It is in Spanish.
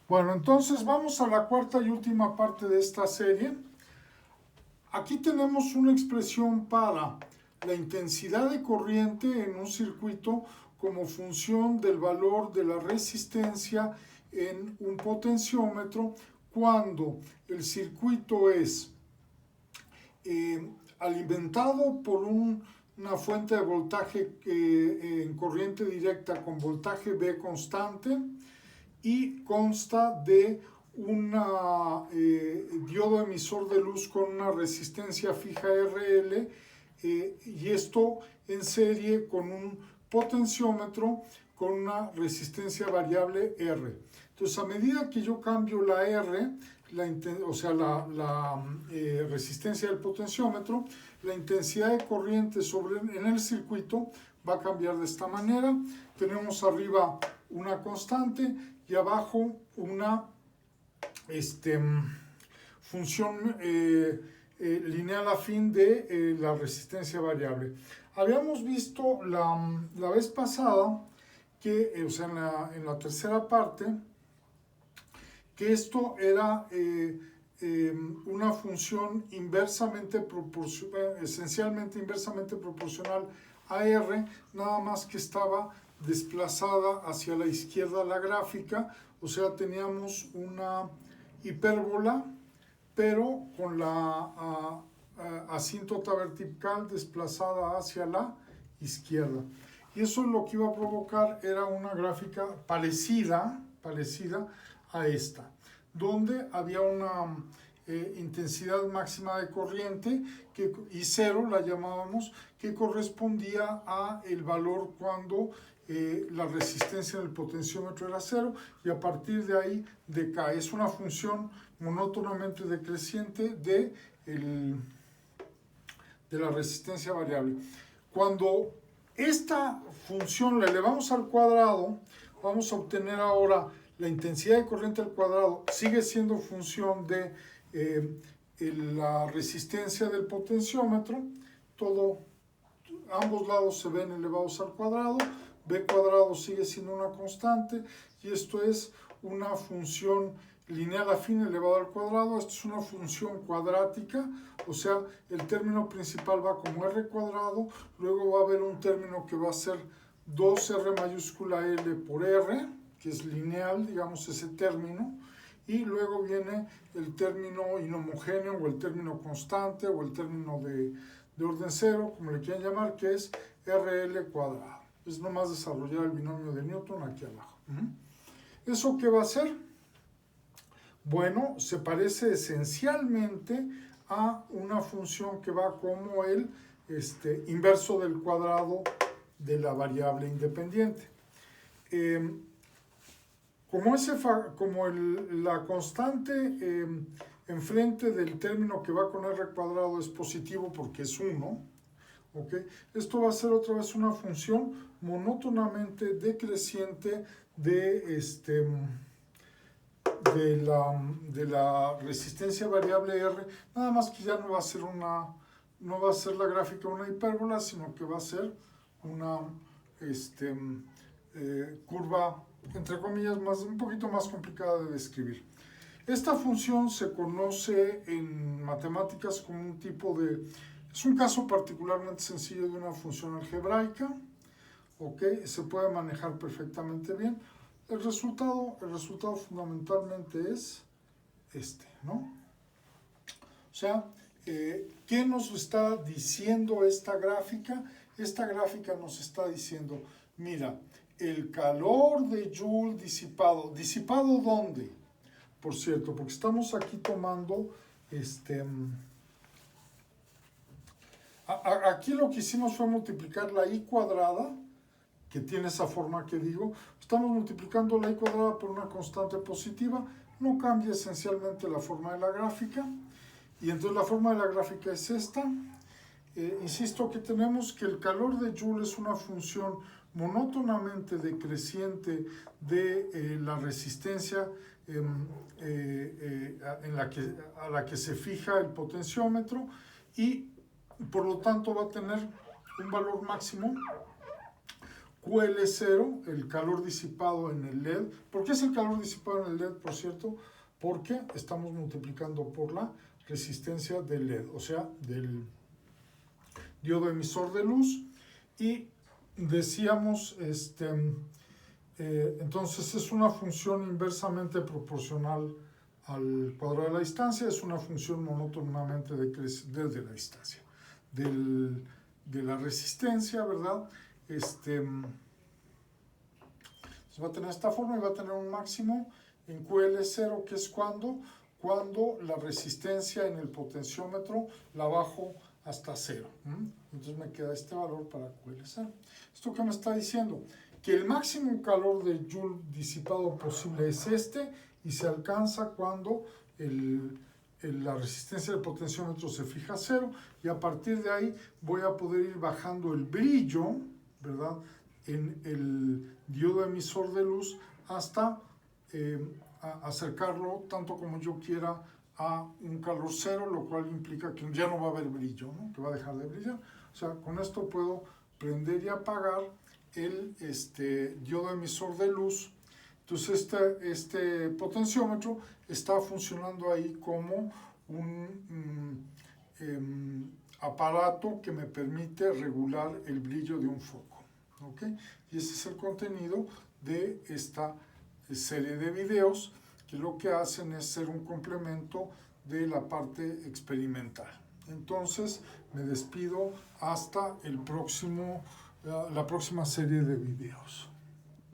Bueno, entonces vamos a la cuarta y última parte de esta serie. Aquí tenemos una expresión para la intensidad de corriente en un circuito como función del valor de la resistencia en un potenciómetro cuando el circuito es alimentado por una fuente de voltaje en corriente directa con voltaje V constante y consta de un diodo emisor de luz con una resistencia fija RL y esto en serie con un potenciómetro con una resistencia variable R. Entonces, a medida que yo cambio la R, la resistencia del potenciómetro, la intensidad de corriente en el circuito va a cambiar de esta manera. Tenemos arriba una constante y abajo una función lineal afín de la resistencia variable. Habíamos visto la vez pasada que, en la tercera parte, que esto era una función esencialmente inversamente proporcional a R, nada más que estaba desplazada hacia la izquierda la gráfica, o sea, teníamos una hipérbola, pero con la asíntota vertical desplazada hacia la izquierda. Y eso lo que iba a provocar era una gráfica parecida a esta, donde había una intensidad máxima de corriente y cero la llamábamos, que correspondía a el valor cuando la resistencia del potenciómetro era cero, y a partir de ahí decae. Es una función monótonamente decreciente de la resistencia variable. Cuando esta función la elevamos al cuadrado, vamos a obtener ahora la intensidad de corriente al cuadrado. Sigue siendo función de la resistencia del potenciómetro. Ambos lados se ven elevados al cuadrado. B cuadrado sigue siendo una constante y esto es una función lineal afín elevado al cuadrado. Esto es una función cuadrática, o sea, el término principal va como R cuadrado, luego va a haber un término que va a ser 2R mayúscula L por R, que es lineal, digamos, ese término, y luego viene el término inhomogéneo o el término constante o el término de orden cero, como le quieran llamar, que es RL cuadrado. Es nomás desarrollar el binomio de Newton aquí abajo. ¿Eso qué va a hacer? Bueno, se parece esencialmente a una función que va como el inverso del cuadrado de la variable independiente. La constante enfrente del término que va con R cuadrado es positivo porque es 1, ¿okay? Esto va a ser otra vez una función monótonamente decreciente de la resistencia variable R, nada más que ya no va a ser la gráfica una hipérbola, sino que va a ser una curva, entre comillas, un poquito más complicada de describir. Esta función se conoce en matemáticas como un tipo es un caso particularmente sencillo de una función algebraica, ¿ok? Se puede manejar perfectamente bien. El resultado fundamentalmente es ¿no? O sea, ¿qué nos está diciendo esta gráfica? Esta gráfica nos está diciendo, mira, el calor de Joule disipado. ¿Disipado dónde? Por cierto, porque estamos aquí tomando aquí lo que hicimos fue multiplicar la I cuadrada, que tiene esa forma que digo. Estamos multiplicando la I cuadrada por una constante positiva. No cambia esencialmente la forma de la gráfica. Y entonces la forma de la gráfica es esta. Insisto que tenemos que el calor de Joule es una función monótonamente decreciente de la resistencia a la que se fija el potenciómetro, y por lo tanto va a tener un valor máximo QL0, el calor disipado en el LED. ¿Por qué es el calor disipado en el LED, por cierto? Porque estamos multiplicando por la resistencia del LED, o sea, del diodo emisor de luz. Y decíamos, entonces es una función inversamente proporcional al cuadrado de la distancia, es una función monótonamente desde la distancia. De la resistencia, ¿verdad? Va a tener esta forma y va a tener un máximo en QL0, que es cuando la resistencia en el potenciómetro la bajo hasta 0. Entonces me queda este valor para QL0. ¿Esto qué me está diciendo? Que el máximo calor de Joule disipado posible es y se alcanza cuando la resistencia del potenciómetro se fija a 0, y a partir de ahí voy a poder ir bajando el brillo, ¿verdad?, en el diodo emisor de luz hasta acercarlo tanto como yo quiera a un calor 0, lo cual implica que ya no va a haber brillo, ¿no?, que va a dejar de brillar. O sea, con esto puedo prender y apagar el diodo emisor de luz. Entonces este potenciómetro está funcionando ahí como un aparato que me permite regular el brillo de un foco. ¿Okay? Y ese es el contenido de esta serie de videos, que lo que hacen es ser un complemento de la parte experimental. Entonces me despido hasta la próxima serie de videos.